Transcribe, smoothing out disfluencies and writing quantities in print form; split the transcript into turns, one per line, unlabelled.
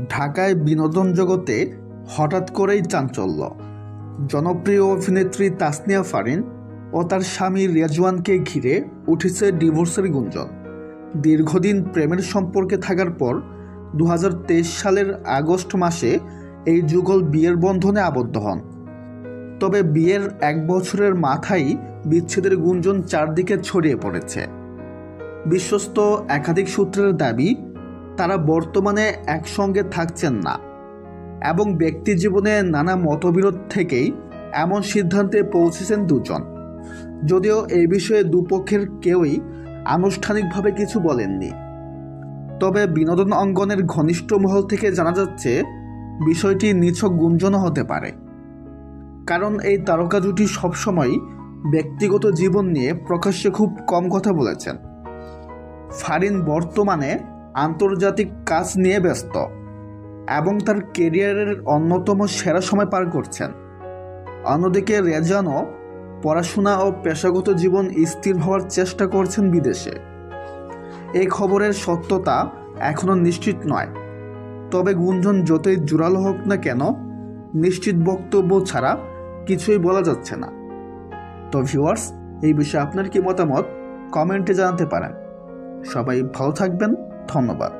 ঢাকায় বিনোদন জগতে হঠাৎ করেই চাঞ্চল্য। জনপ্রিয় অভিনেত্রী তাসনিয়া ফারিন ও তার স্বামী রেজওয়ানকে ঘিরে উঠেছে ডিভোর্সের গুঞ্জন। দীর্ঘদিন প্রেমের সম্পর্কে থাকার পর 2023 সালের আগস্ট মাসে এই যুগল বিয়ের বন্ধনে আবদ্ধ হন। তবে বিয়ের 1 বছরের মাথায় বিচ্ছেদের গুঞ্জন চারদিকে ছড়িয়ে পড়েছে। বিশ্বস্ত একাধিক সূত্রের দাবি, তারা বর্তমানে একসঙ্গে থাকছেন না এবং ব্যক্তি জীবনে নানা মতবিরোধ থেকেই এমন সিদ্ধান্তে পৌঁছেছেন দুজন। যদিও এই বিষয়ে দুপক্ষের কেউই আনুষ্ঠানিকভাবে কিছু বলেননি, তবে বিনোদন অঙ্গনের ঘনিষ্ঠ মহল থেকে জানা যাচ্ছে বিষয়টি নিছক গুঞ্জনও হতে পারে। কারণ এই তারকা জুটি সবসময় ব্যক্তিগত জীবন নিয়ে প্রকাশ্যে খুব কম কথা বলেছেন। ফারিন বর্তমানে আন্তর্জাতিক কাজ নিয়ে ব্যস্ত এবং তার ক্যারিয়ারের অন্যতম সেরা সময় পার করছেন। অন্যদিকে রেজওয়ানও পড়াশোনা ও পেশাগত জীবন স্থির হওয়ার চেষ্টা করছেন বিদেশে। এই খবরের সত্যতা এখনও নিশ্চিত নয়, তবে গুঞ্জন যতই জোরালো হোক না কেন, নিশ্চিত বক্তব্য ছাড়া কিছুই বলা যাচ্ছে না। তো ভিউয়ার্স, এই বিষয়ে আপনার কি মতামত কমেন্টে জানাতে পারেন। সবাই ভালো থাকবেন, ধন্যবাদ।